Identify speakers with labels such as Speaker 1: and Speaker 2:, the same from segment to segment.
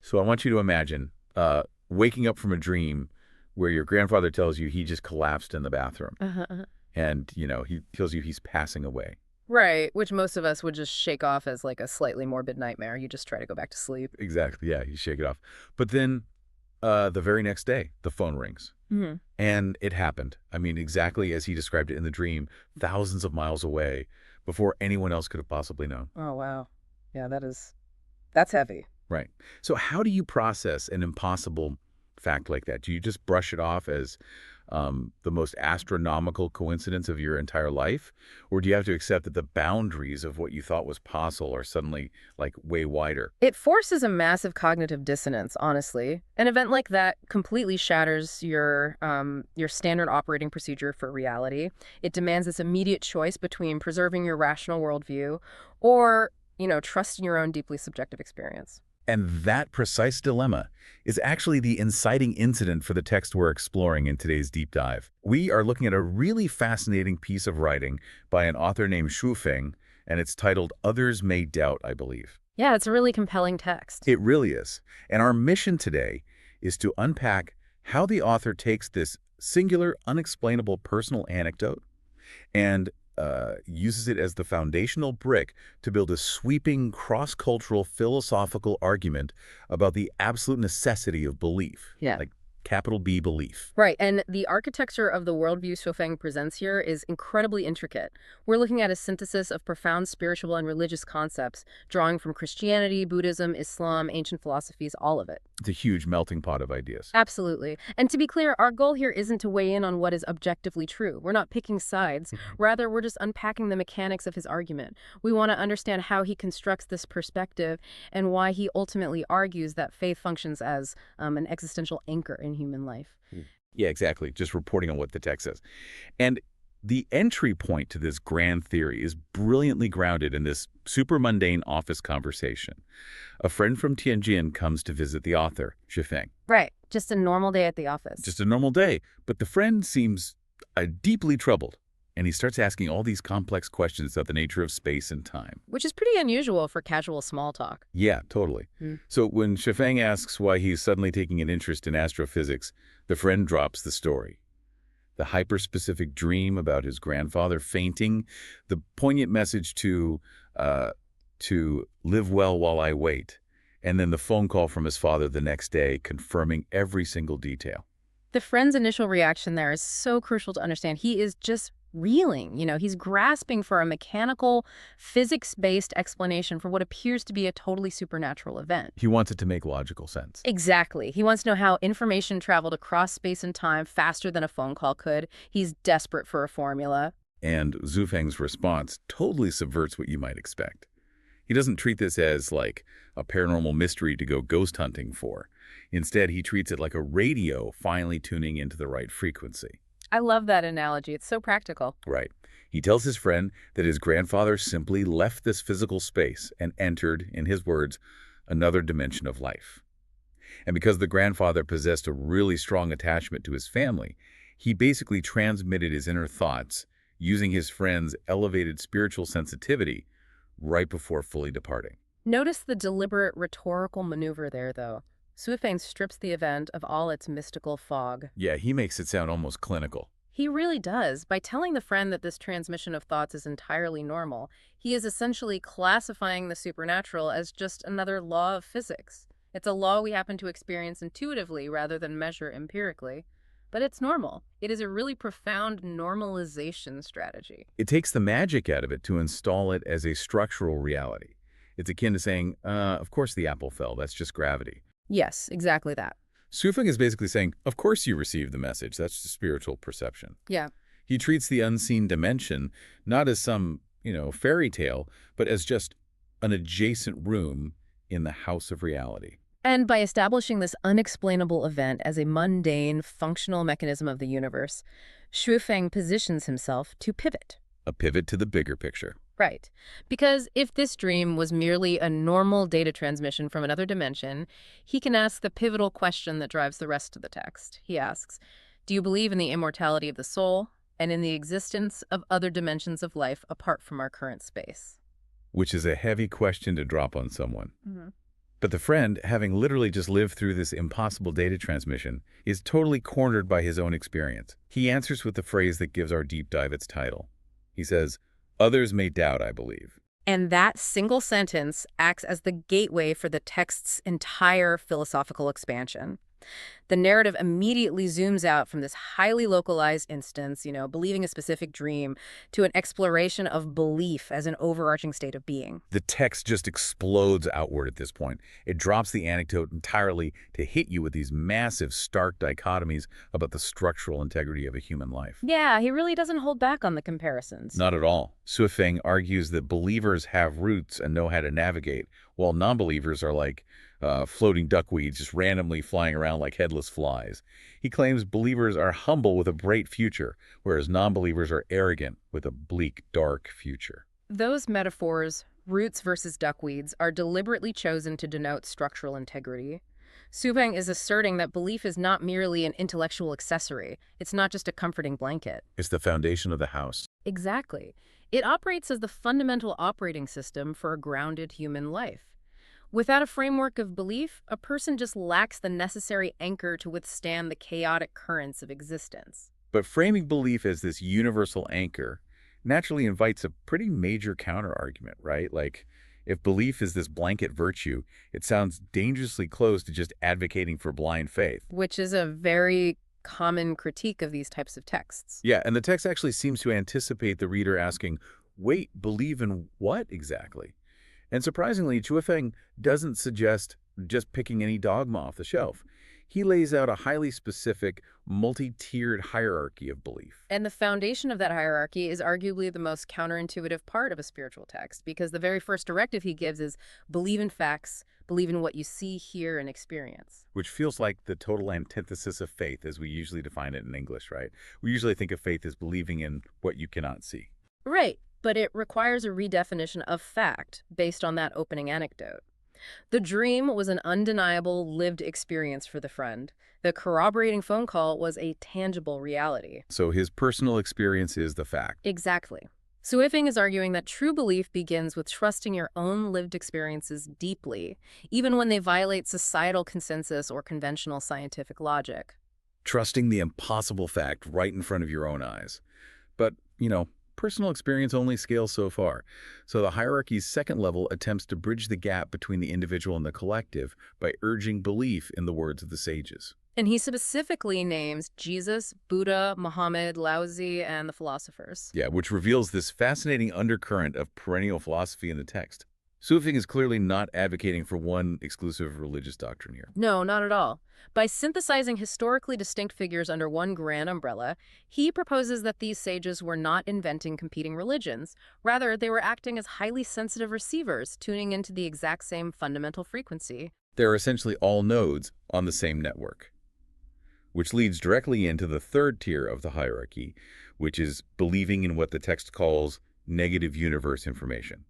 Speaker 1: So I want you to imagine waking up from a dream where your grandfather tells you he just collapsed in the bathroom.
Speaker 2: Uh-huh.
Speaker 1: And, he tells you he's passing away.
Speaker 2: Right, which most of us would just shake off as like a slightly morbid nightmare. You just try to go back to sleep.
Speaker 1: Exactly. Yeah, you shake it off. But then the very next day, the phone rings.
Speaker 2: Hmm.
Speaker 1: And it happened. I mean, exactly as he described it in the dream, thousands of miles away, before anyone else could have possibly known.
Speaker 2: Oh, wow. Yeah, that's heavy.
Speaker 1: Right. So how do you process an impossible fact like that? Do you just brush it off as the most astronomical coincidence of your entire life? Or do you have to accept that the boundaries of what you thought was possible are suddenly, like, way wider?
Speaker 2: It forces a massive cognitive dissonance, honestly. An event like that completely shatters your standard operating procedure for reality. It demands this immediate choice between preserving your rational worldview or, trusting your own deeply subjective experience.
Speaker 1: And that precise dilemma is actually the inciting incident for the text we're exploring in today's deep dive. We are looking at a really fascinating piece of writing by an author named Xu Feng, and it's titled Others May Doubt, I believe.
Speaker 2: Yeah, it's a really compelling text.
Speaker 1: It really is. And our mission today is to unpack how the author takes this singular, unexplainable personal anecdote and uses it as the foundational brick to build a sweeping, cross-cultural philosophical argument about the absolute necessity of belief,
Speaker 2: Yeah.
Speaker 1: like capital B belief.
Speaker 2: Right, and the architecture of the worldview Shofeng presents here is incredibly intricate. We're looking at a synthesis of profound spiritual and religious concepts, drawing from Christianity, Buddhism, Islam, ancient philosophies, all of it.
Speaker 1: It's a huge melting pot of ideas.
Speaker 2: Absolutely. And to be clear, our goal here isn't to weigh in on what is objectively true. We're not picking sides. Rather, we're just unpacking the mechanics of his argument. We want to understand how he constructs this perspective and why he ultimately argues that faith functions as an existential anchor in human life.
Speaker 1: Yeah, exactly. Just reporting on what the text says. And the entry point to this grand theory is brilliantly grounded in this super mundane office conversation. A friend from Tianjin comes to visit the author, Shifeng.
Speaker 2: Right. Just a normal day at the office.
Speaker 1: Just a normal day, but the friend seems deeply troubled, and he starts asking all these complex questions about the nature of space and time.
Speaker 2: Which is pretty unusual for casual small talk.
Speaker 1: Yeah, totally. So when Shifeng asks why he's suddenly taking an interest in astrophysics, the friend drops the story. The hyper-specific dream about his grandfather fainting, the poignant message to live well while I wait, and then the phone call from his father the next day confirming every single detail.
Speaker 2: The friend's initial reaction there is so crucial to understand. He is just reeling. He's grasping for a mechanical, physics-based explanation for what appears to be a totally supernatural event.
Speaker 1: He wants it to make logical sense.
Speaker 2: Exactly. He wants to know how information traveled across space and time faster than a phone call could. He's desperate for a formula.
Speaker 1: And Xu Feng's response totally subverts what you might expect. He doesn't treat this as like a paranormal mystery to go ghost hunting for. Instead, he treats it like a radio finally tuning into the right frequency.
Speaker 2: I love that analogy. It's so practical.
Speaker 1: Right. He tells his friend that his grandfather simply left this physical space and entered, in his words, another dimension of life. And because the grandfather possessed a really strong attachment to his family, he basically transmitted his inner thoughts using his friend's elevated spiritual sensitivity right before fully departing.
Speaker 2: Notice the deliberate rhetorical maneuver there, though. Suifeng strips the event of all its mystical fog.
Speaker 1: Yeah, he makes it sound almost clinical.
Speaker 2: He really does. By telling the friend that this transmission of thoughts is entirely normal, he is essentially classifying the supernatural as just another law of physics. It's a law we happen to experience intuitively rather than measure empirically. But it's normal. It is a really profound normalization strategy.
Speaker 1: It takes the magic out of it to install it as a structural reality. It's akin to saying, of course the apple fell, that's just gravity.
Speaker 2: Yes, exactly that.
Speaker 1: Xu Feng is basically saying, of course you received the message, that's the spiritual perception.
Speaker 2: Yeah.
Speaker 1: He treats the unseen dimension not as some, fairy tale, but as just an adjacent room in the house of reality.
Speaker 2: And by establishing this unexplainable event as a mundane, functional mechanism of the universe, Xu Feng positions himself to pivot.
Speaker 1: A pivot to the bigger picture.
Speaker 2: Right. Because if this dream was merely a normal data transmission from another dimension, he can ask the pivotal question that drives the rest of the text. He asks, do you believe in the immortality of the soul and in the existence of other dimensions of life apart from our current space?
Speaker 1: Which is a heavy question to drop on someone. But the friend, having literally just lived through this impossible data transmission, is totally cornered by his own experience. He answers with the phrase that gives our deep dive its title. He says, "Others may doubt, I believe."
Speaker 2: And that single sentence acts as the gateway for the text's entire philosophical expansion. The narrative immediately zooms out from this highly localized instance, believing a specific dream, to an exploration of belief as an overarching state of being.
Speaker 1: The text just explodes outward at this point. It drops the anecdote entirely to hit you with these massive, stark dichotomies about the structural integrity of a human life.
Speaker 2: Yeah, he really doesn't hold back on the comparisons.
Speaker 1: Not at all. Suifeng argues that believers have roots and know how to navigate, while non-believers are like floating duckweeds just randomly flying around like headless flies. He claims believers are humble with a bright future, whereas non-believers are arrogant with a bleak, dark future.
Speaker 2: Those metaphors, roots versus duckweeds, are deliberately chosen to denote structural integrity. Subang is asserting that belief is not merely an intellectual accessory. It's not just a comforting blanket.
Speaker 1: It's the foundation of the house.
Speaker 2: Exactly. It operates as the fundamental operating system for a grounded human life. Without a framework of belief, a person just lacks the necessary anchor to withstand the chaotic currents of existence.
Speaker 1: But framing belief as this universal anchor naturally invites a pretty major counterargument, right? Like, if belief is this blanket virtue, it sounds dangerously close to just advocating for blind faith.
Speaker 2: Which is a very common critique of these types of texts.
Speaker 1: Yeah, and the text actually seems to anticipate the reader asking, wait, believe in what exactly? And surprisingly, Chuefeng doesn't suggest just picking any dogma off the shelf. He lays out a highly specific, multi-tiered hierarchy of belief.
Speaker 2: And the foundation of that hierarchy is arguably the most counterintuitive part of a spiritual text, because the very first directive he gives is believe in facts, believe in what you see, hear, and experience.
Speaker 1: Which feels like the total antithesis of faith as we usually define it in English, right? We usually think of faith as believing in what you cannot see.
Speaker 2: Right, but it requires a redefinition of fact based on that opening anecdote. The dream was an undeniable lived experience for the friend. The corroborating phone call was a tangible reality.
Speaker 1: So his personal experience is the fact.
Speaker 2: Exactly. Suifeng is arguing that true belief begins with trusting your own lived experiences deeply, even when they violate societal consensus or conventional scientific logic.
Speaker 1: Trusting the impossible fact right in front of your own eyes. But, personal experience only scales so far. So the hierarchy's second level attempts to bridge the gap between the individual and the collective by urging belief in the words of the sages.
Speaker 2: And he specifically names Jesus, Buddha, Muhammad, Laozi, and the philosophers.
Speaker 1: Yeah, which reveals this fascinating undercurrent of perennial philosophy in the text. Sufing is clearly not advocating for one exclusive religious doctrine here.
Speaker 2: No, not at all. By synthesizing historically distinct figures under one grand umbrella, he proposes that these sages were not inventing competing religions. Rather, they were acting as highly sensitive receivers, tuning into the exact same fundamental frequency.
Speaker 1: They're essentially all nodes on the same network, which leads directly into the third tier of the hierarchy, which is believing in what the text calls negative universe information,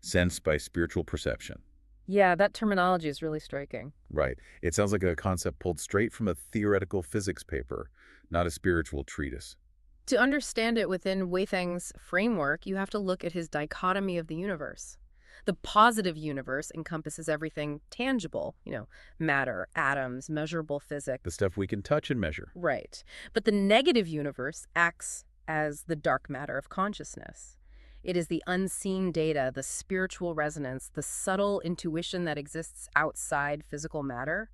Speaker 1: sensed by spiritual perception.
Speaker 2: Yeah, that terminology is really striking.
Speaker 1: Right. It sounds like a concept pulled straight from a theoretical physics paper, not a spiritual treatise.
Speaker 2: To understand it within Weifeng's framework, you have to look at his dichotomy of the universe. The positive universe encompasses everything tangible, matter, atoms, measurable physics.
Speaker 1: The stuff we can touch and measure.
Speaker 2: Right. But the negative universe acts as the dark matter of consciousness. It is the unseen data, the spiritual resonance, the subtle intuition that exists outside physical matter.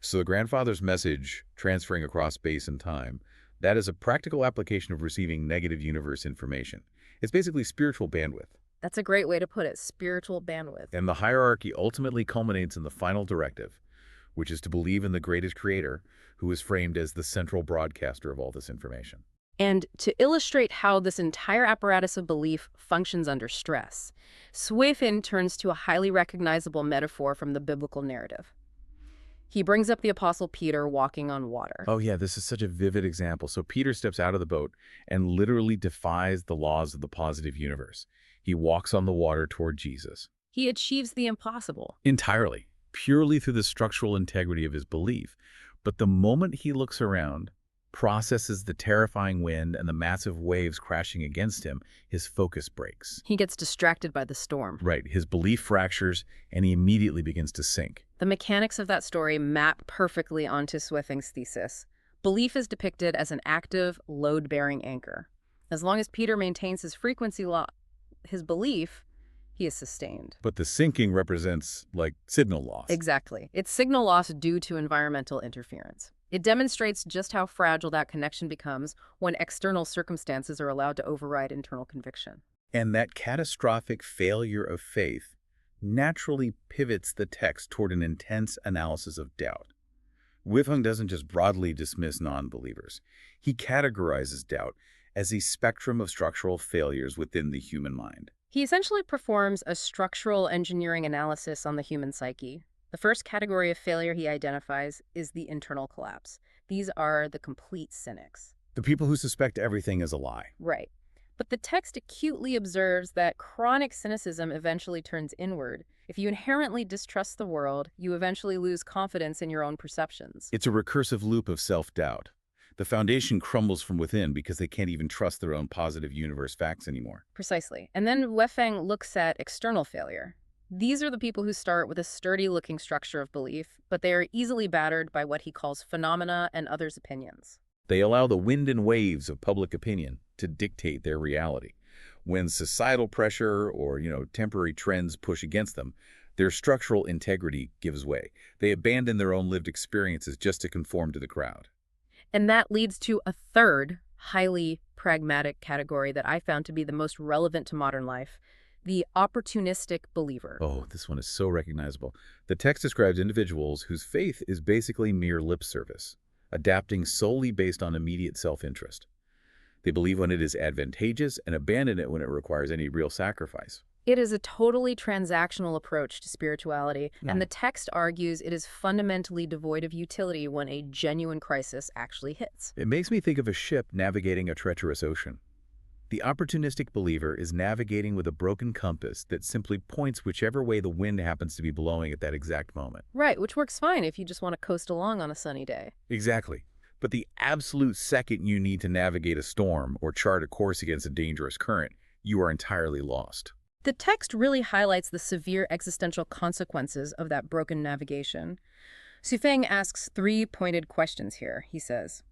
Speaker 1: So the grandfather's message, transferring across space and time, that is a practical application of receiving negative universe information. It's basically spiritual bandwidth.
Speaker 2: That's a great way to put it, spiritual bandwidth.
Speaker 1: And the hierarchy ultimately culminates in the final directive, which is to believe in the greatest creator, who is framed as the central broadcaster of all this information.
Speaker 2: And to illustrate how this entire apparatus of belief functions under stress, Suifeng turns to a highly recognizable metaphor from the biblical narrative. He brings up the Apostle Peter walking on water.
Speaker 1: Oh yeah, this is such a vivid example. So Peter steps out of the boat and literally defies the laws of the positive universe. He walks on the water toward Jesus.
Speaker 2: He achieves the impossible.
Speaker 1: Entirely, purely through the structural integrity of his belief. But the moment he looks around, processes the terrifying wind and the massive waves crashing against him, his focus breaks.
Speaker 2: He gets distracted by the storm.
Speaker 1: Right, his belief fractures, and he immediately begins to sink.
Speaker 2: The mechanics of that story map perfectly onto Swething's thesis. Belief is depicted as an active, load-bearing anchor. As long as Peter maintains his frequency his belief, he is sustained.
Speaker 1: But the sinking represents, like, signal loss.
Speaker 2: Exactly. It's signal loss due to environmental interference. It demonstrates just how fragile that connection becomes when external circumstances are allowed to override internal conviction.
Speaker 1: And that catastrophic failure of faith naturally pivots the text toward an intense analysis of doubt. Lifechanyuan doesn't just broadly dismiss non-believers. He categorizes doubt as a spectrum of structural failures within the human mind.
Speaker 2: He essentially performs a structural engineering analysis on the human psyche. The first category of failure he identifies is the internal collapse. These are the complete cynics.
Speaker 1: The people who suspect everything is a lie.
Speaker 2: Right. But the text acutely observes that chronic cynicism eventually turns inward. If you inherently distrust the world, you eventually lose confidence in your own perceptions.
Speaker 1: It's a recursive loop of self-doubt. The foundation crumbles from within because they can't even trust their own positive universe facts anymore.
Speaker 2: Precisely. And then Lifechanyuan looks at external failure. These are the people who start with a sturdy-looking structure of belief, but they are easily battered by what he calls phenomena and others' opinions.
Speaker 1: They allow the wind and waves of public opinion to dictate their reality. When societal pressure or, temporary trends push against them, their structural integrity gives way. They abandon their own lived experiences just to conform to the crowd.
Speaker 2: And that leads to a third, highly pragmatic category that I found to be the most relevant to modern life: the opportunistic believer.
Speaker 1: Oh, this one is so recognizable. The text describes individuals whose faith is basically mere lip service, adapting solely based on immediate self-interest. They believe when it is advantageous and abandon it when it requires any real sacrifice.
Speaker 2: It is a totally transactional approach to spirituality, and the text argues it is fundamentally devoid of utility when a genuine crisis actually hits.
Speaker 1: It makes me think of a ship navigating a treacherous ocean. The opportunistic believer is navigating with a broken compass that simply points whichever way the wind happens to be blowing at that exact moment.
Speaker 2: Right, which works fine if you just want to coast along on a sunny day.
Speaker 1: Exactly. But the absolute second you need to navigate a storm or chart a course against a dangerous current, you are entirely lost.
Speaker 2: The text really highlights the severe existential consequences of that broken navigation. Xufeng asks three pointed questions here. He says,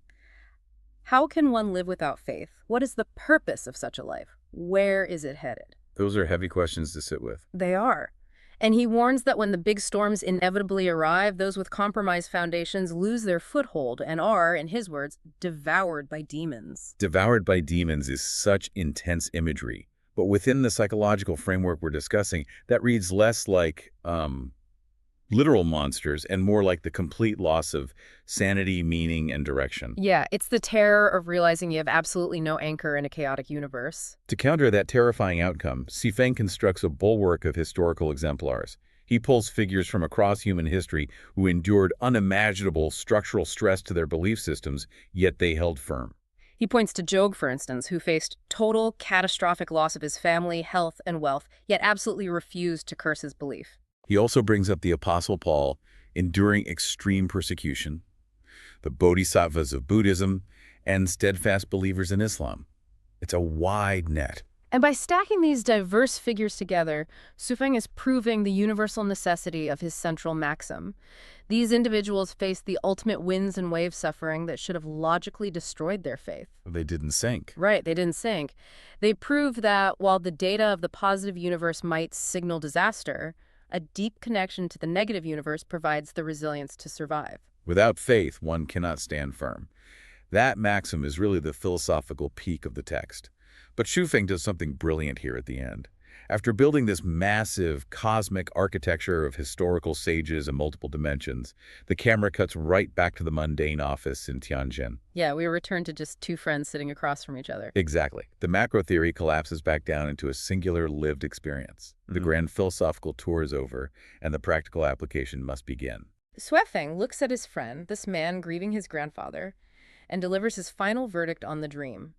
Speaker 2: how can one live without faith? What is the purpose of such a life? Where is it headed?
Speaker 1: Those are heavy questions to sit with.
Speaker 2: They are. And he warns that when the big storms inevitably arrive, those with compromised foundations lose their foothold and are, in his words, devoured by demons.
Speaker 1: Devoured by demons is such intense imagery. But within the psychological framework we're discussing, that reads less like literal monsters and more like the complete loss of sanity, meaning, and direction.
Speaker 2: Yeah, it's the terror of realizing you have absolutely no anchor in a chaotic universe.
Speaker 1: To counter that terrifying outcome, Xufeng constructs a bulwark of historical exemplars. He pulls figures from across human history who endured unimaginable structural stress to their belief systems, yet they held firm.
Speaker 2: He points to Job, for instance, who faced total catastrophic loss of his family, health, and wealth, yet absolutely refused to curse his belief.
Speaker 1: He also brings up the Apostle Paul, enduring extreme persecution, the bodhisattvas of Buddhism, and steadfast believers in Islam. It's a wide net.
Speaker 2: And by stacking these diverse figures together, Xufeng is proving the universal necessity of his central maxim. These individuals faced the ultimate winds and wave suffering that should have logically destroyed their faith.
Speaker 1: They didn't sink.
Speaker 2: Right, they didn't sink. They proved that while the data of the positive universe might signal disaster, a deep connection to the negative universe provides the resilience to survive.
Speaker 1: Without faith, one cannot stand firm. That maxim is really the philosophical peak of the text. But Xufeng does something brilliant here at the end. After building this massive cosmic architecture of historical sages in multiple dimensions, the camera cuts right back to the mundane office in Tianjin.
Speaker 2: Yeah, we return to just two friends sitting across from each other.
Speaker 1: Exactly. The macro theory collapses back down into a singular lived experience. The grand philosophical tour is over, and the practical application must begin.
Speaker 2: Xufeng looks at his friend, this man grieving his grandfather, and delivers his final verdict on the dream.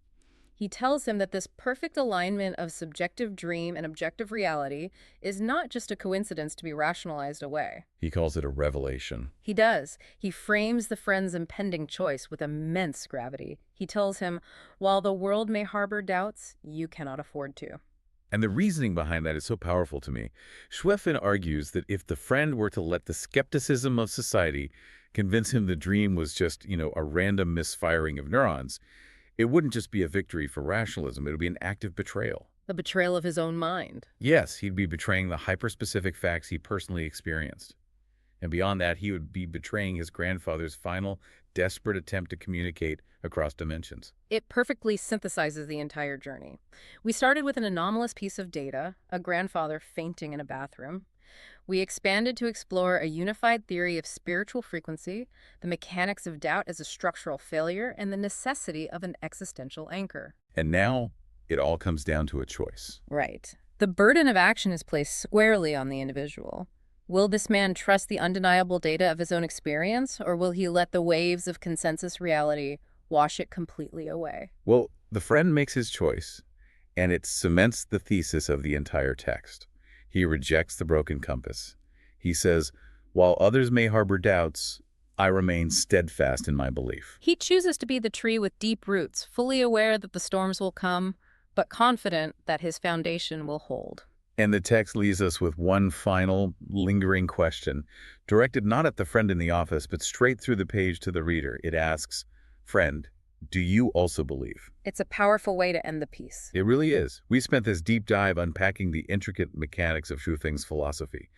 Speaker 2: He tells him that this perfect alignment of subjective dream and objective reality is not just a coincidence to be rationalized away.
Speaker 1: He calls it a revelation.
Speaker 2: He does. He frames the friend's impending choice with immense gravity. He tells him, while the world may harbor doubts, you cannot afford to.
Speaker 1: And the reasoning behind that is so powerful to me. Schwefin argues that if the friend were to let the skepticism of society convince him the dream was just, a random misfiring of neurons, it wouldn't just be a victory for rationalism, it would be an active betrayal.
Speaker 2: The betrayal of his own mind.
Speaker 1: Yes, he'd be betraying the hyper-specific facts he personally experienced. And beyond that, he would be betraying his grandfather's final, desperate attempt to communicate across dimensions.
Speaker 2: It perfectly synthesizes the entire journey. We started with an anomalous piece of data, a grandfather fainting in a bathroom. We expanded to explore a unified theory of spiritual frequency, the mechanics of doubt as a structural failure, and the necessity of an existential anchor.
Speaker 1: And now, it all comes down to a choice.
Speaker 2: Right. The burden of action is placed squarely on the individual. Will this man trust the undeniable data of his own experience, or will he let the waves of consensus reality wash it completely away?
Speaker 1: Well, the friend makes his choice, and it cements the thesis of the entire text. He rejects the broken compass. He says, while others may harbor doubts, I remain steadfast in my belief.
Speaker 2: He chooses to be the tree with deep roots, fully aware that the storms will come, but confident that his foundation will hold.
Speaker 1: And the text leaves us with one final, lingering question, directed not at the friend in the office, but straight through the page to the reader. It asks, friend, do you also believe?
Speaker 2: It's a powerful way to end the piece.
Speaker 1: It really is. We spent this deep dive unpacking the intricate mechanics of Xu Feng's philosophy.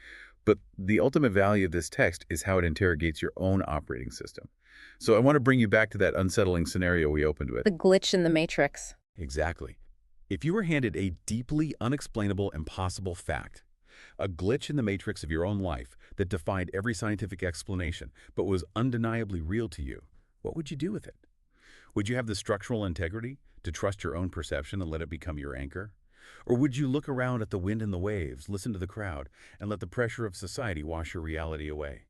Speaker 1: But the ultimate value of this text is how it interrogates your own operating system. So I want to bring you back to that unsettling scenario we opened with.
Speaker 2: The glitch in the matrix.
Speaker 1: Exactly. If you were handed a deeply unexplainable, impossible fact, a glitch in the matrix of your own life that defied every scientific explanation but was undeniably real to you, what would you do with it? Would you have the structural integrity to trust your own perception and let it become your anchor? Or would you look around at the wind and the waves, listen to the crowd, and let the pressure of society wash your reality away?